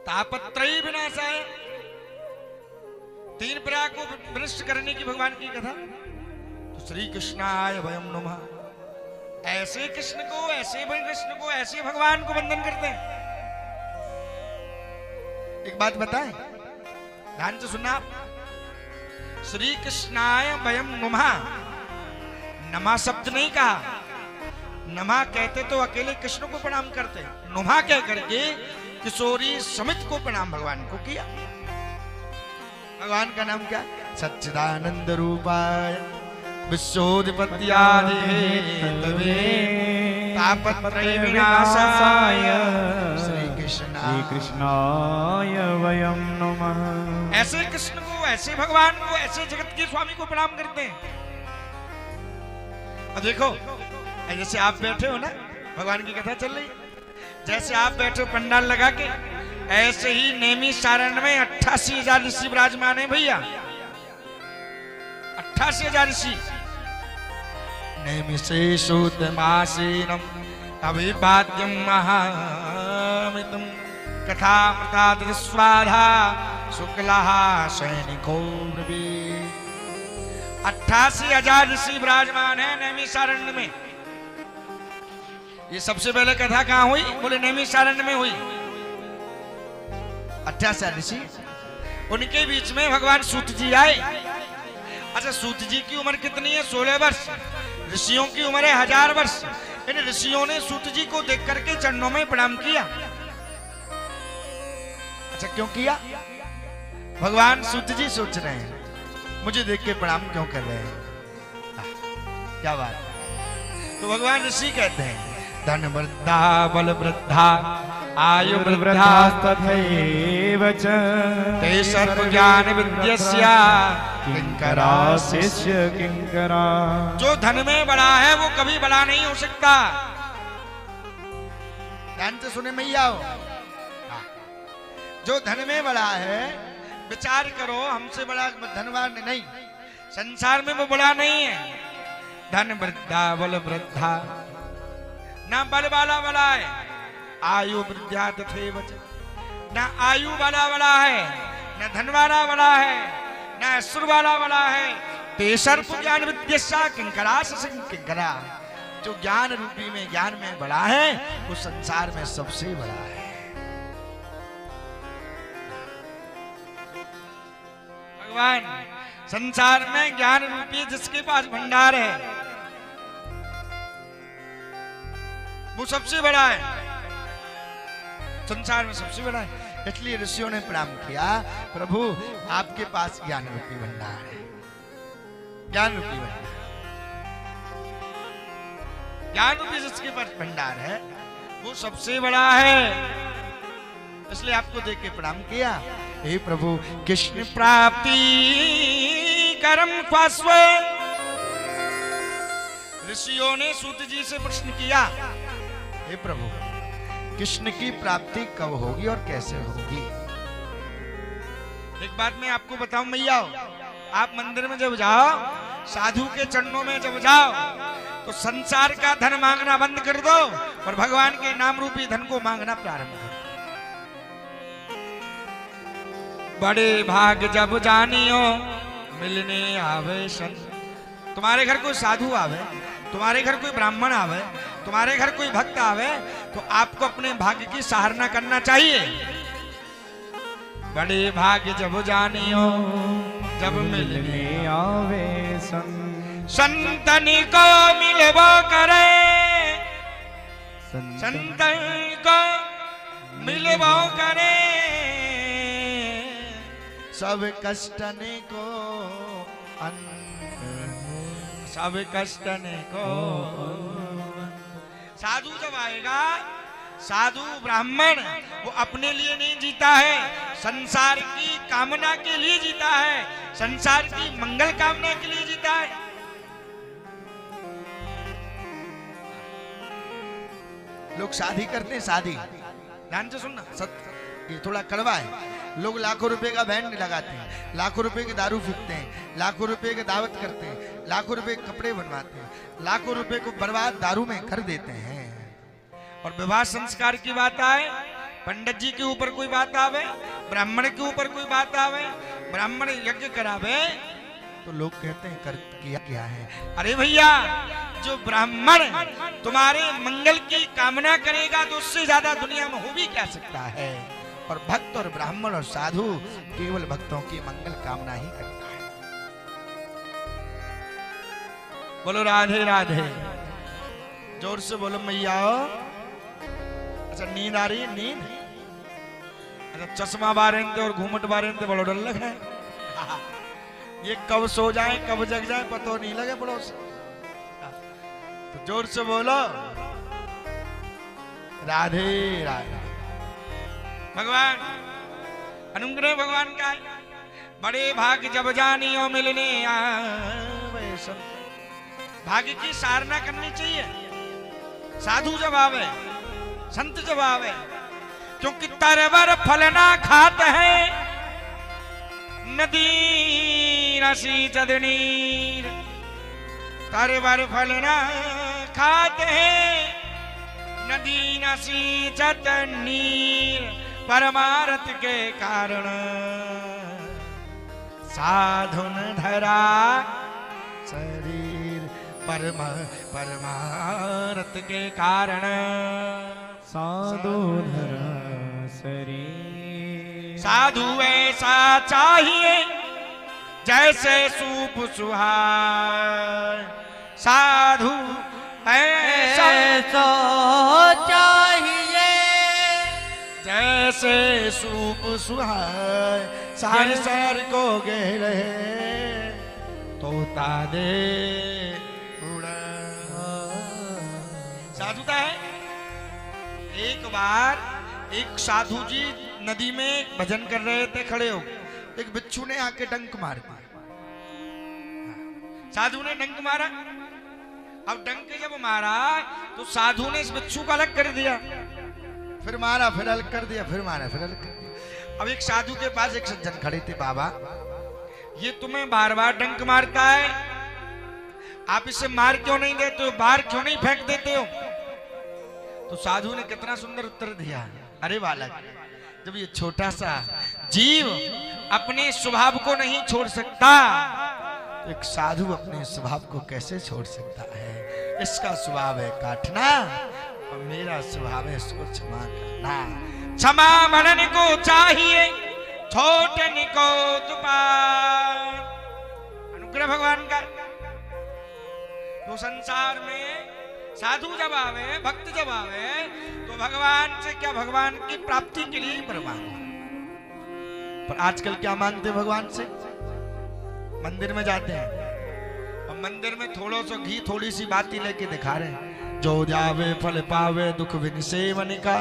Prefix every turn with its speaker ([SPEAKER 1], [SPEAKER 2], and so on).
[SPEAKER 1] तापत्रयी विनाशाय, तीन प्रयाग को विनष्ट करने की भगवान की कथा। तो श्री कृष्णाय वयम नमः, ऐसे कृष्ण को, ऐसे कृष्ण को, ऐसे भगवान को वंदन करते हैं। एक बात बताएं, ध्यान से सुनना आप। श्री कृष्णाय वयम नमः, नमा शब्द नहीं कहा। नमा कहते तो अकेले कृष्ण को प्रणाम करते, नुमा कह करके किशोरी समित को प्रणाम भगवान को किया। भगवान का नाम क्या? सच्चिदानंद रूपाय विश्वोत्पत्त्यादि हेतवे तापत्रय विनाशाय श्री
[SPEAKER 2] कृष्णाय वयम नमः।
[SPEAKER 1] ऐसे कृष्ण को, ऐसे भगवान को, ऐसे जगत के स्वामी को प्रणाम करते हैं। और देखो, जैसे आप बैठे हो ना, भगवान की कथा चल रही, जैसे आप बैठे हो पंडाल लगा के, ऐसे ही नेमी सारण में 88,000 ऋषि विराजमान है भैया। 88,000 ऋषि। नेमि से सूतमासीनम अभिवाद्यम महामितम कथा मृता स्वाधा शुक्ला सैनिको 88,000 ऋषि विराजमान है नैमिषारण्य में। ये सबसे पहले कथा कहां हुई? बोले नैमिषारण्य में हुई। 88 ऋषि, उनके बीच में भगवान सूत जी आए। अच्छा, सूत जी की उम्र कितनी है? 16 वर्ष। ऋषियों की उम्र है 1000 वर्ष। इन ऋषियों ने सूत जी को देख करके चरणों में प्रणाम किया। अच्छा, क्यों किया? भगवान सूत जी सोच रहे हैं, मुझे देख के प्रणाम क्यों कर रहे हैं? क्या बात। तो भगवान ऋषि कहते हैं, धन वृद्धा बल वृद्धा आयु वृद्धा तथैव च ते सर्व ज्ञान विद्यस्य किंकरा
[SPEAKER 2] शिष्य किंकरा।
[SPEAKER 1] जो धन में बड़ा है वो कभी बड़ा नहीं हो सकता। ध्यान से सुने मैया हो। जो धन में बड़ा है, विचार करो, हमसे बड़ा धनवान नहीं, संसार में वो बड़ा नहीं है। धन वृद्धा बल वृद्धा, ना बल वाला बड़ा है, आयु वृद्धा तथैव च, ना आयु वाला बड़ा है, ना धन वाला बड़ा है, ना ऐश्वर्य वाला बड़ा है। ते सर्व ज्ञान विद्यस्य किंकरा किंकरा। जो ज्ञान रूपी में, ज्ञान में बड़ा है, वो संसार में सबसे बड़ा है। भगवान संसार में ज्ञान रूपी जिसके पास भंडार है, वो सबसे बड़ा है, संसार में सबसे बड़ा है। इसलिए ऋषियों ने प्रणाम किया, प्रभु आपके पास ज्ञान रूपी भंडार है। ज्ञान रूपी भंडार, ज्ञान रूपी जिसके पास भंडार है वो सबसे बड़ा है। इसलिए आपको देख के प्रणाम किया। हे प्रभु, कृष्ण प्राप्ति करम फास्व। ऋषियों ने सूत जी से प्रश्न किया, हे प्रभु, कृष्ण की प्राप्ति कब होगी और कैसे होगी? एक बात मैं आपको बताऊं मैया, आप मंदिर में जब जाओ, साधु के चरणों में जब जाओ, तो संसार का धन मांगना बंद कर दो और भगवान के नाम रूपी धन को मांगना प्रारंभ करो। बड़े भाग जब जानियो मिलने आवे सन। तुम्हारे घर कोई साधु आवे, तुम्हारे घर कोई ब्राह्मण आवे, तुम्हारे घर कोई भक्त आवे, तो आपको अपने भाग्य की सराहना करना चाहिए। बड़े भाग्य जब जानियो जब मिलने
[SPEAKER 2] आवे सन।
[SPEAKER 1] संतन को मिलबो करे, संतन को मिलबो करे, सब कष्टने को सब कष्टने को। साधु जब आएगा, साधु ब्राह्मण, वो अपने लिए नहीं जीता है, संसार की कामना के लिए जीता है, संसार की मंगल कामना के लिए जीता है। लोग शादी करते हैं, शादी, ध्यान से सुनना, सत्य ये थोड़ा कड़वा है। लोग लाखों रुपए का बैंड लगाते हैं, लाखों रुपए की दारू फूकते हैं, लाखों रुपए की दावत करते हैं, लाखों रुपए के कपड़े बनवाते हैं, लाखों रुपए को बर्बाद दारू में कर देते हैं। और विवाह संस्कार की बात आए पंडित जी के ऊपर कोई बात आवे, ब्राह्मण के ऊपर कोई बात आवे, ब्राह्मण यज्ञ करावे तो लोग कहते हैं कर किया क्या है। अरे भैया, जो ब्राह्मण तुम्हारे मंगल की कामना करेगा तो उससे ज्यादा दुनिया में हो भी क्या सकता है। और भक्त और ब्राह्मण और साधु केवल भक्तों की मंगल कामना ही करता है। बोलो राधे राधे, जोर से बोलो मैया। अच्छा नींद आ रही है? नींद अच्छा, चश्मा बारेंगे और घूमट बारेंगे बड़ो डर लगे। ये कब सो जाए कब जग जाए पता नहीं लगे पड़ोस। तो जोर से बोलो राधे राधे। भगवान अनुग्रह भगवान का है। बड़े भाग जब जानियो मिलने आवे सब। भाग्य की साधना करनी चाहिए। साधु जब आवे, संत जब आवे, क्योंकतरवर फल ना खात है नदी रसी चदनीर। तरवर फल ना खात है नदी नसी चतनीर। परमार्थ के कारण साधुन धरा शरीर। परमार्थ के कारण
[SPEAKER 2] साधु धरा शरीर।
[SPEAKER 1] साधु ऐसा चाहिए जैसे सूप सुहाए। साधु ऐसा
[SPEAKER 3] चाहिए
[SPEAKER 1] जैसे सूप सुहाए। सार सार को गहरे तोता दे उड़ा। साधुता है। एक बार एक साधु जी नदी में भजन कर रहे थे, खड़े हो, एक बिच्छू ने आके डंक मार दिया। साधु ने डंक मारा। अब डंक जब मारा तो साधु ने इस बिच्छू को अलग कर दिया, फिर मारा, फिर अलग कर दिया, फिर मारा, फिर अलग कर दिया। अब एक साधु के पास एक सज्जन खड़े थे। बाबा, ये तुम्हें बार बार डंक मारता है, आप इसे मार क्यों नहीं देते हो, बाहर क्यों नहीं फेंक देते हो? तो साधु ने कितना सुंदर उत्तर दिया। अरे बालक, जब ये छोटा सा जीव अपने स्वभाव को नहीं छोड़ सकता, एक साधु अपने स्वभाव को कैसे छोड़ सकता है? इसका स्वभाव है काटना और मेरा स्वभाव है इसको क्षमा करना। क्षमा मनन को चाहिए, छोटन को तुपार। अनुग्रह भगवान का। तो संसार में साधु जब आवे, भक्त जब आवे, तो भगवान से क्या, भगवान की प्राप्ति के लिए परमात्मा। पर आजकल क्या मांगते भगवान से? मंदिर में जाते हैं और मंदिर में थोड़ा सा घी, थोड़ी सी बाती लेके दिखा रहे हैं, जो जावे फल पावे दुख बिन से मन का।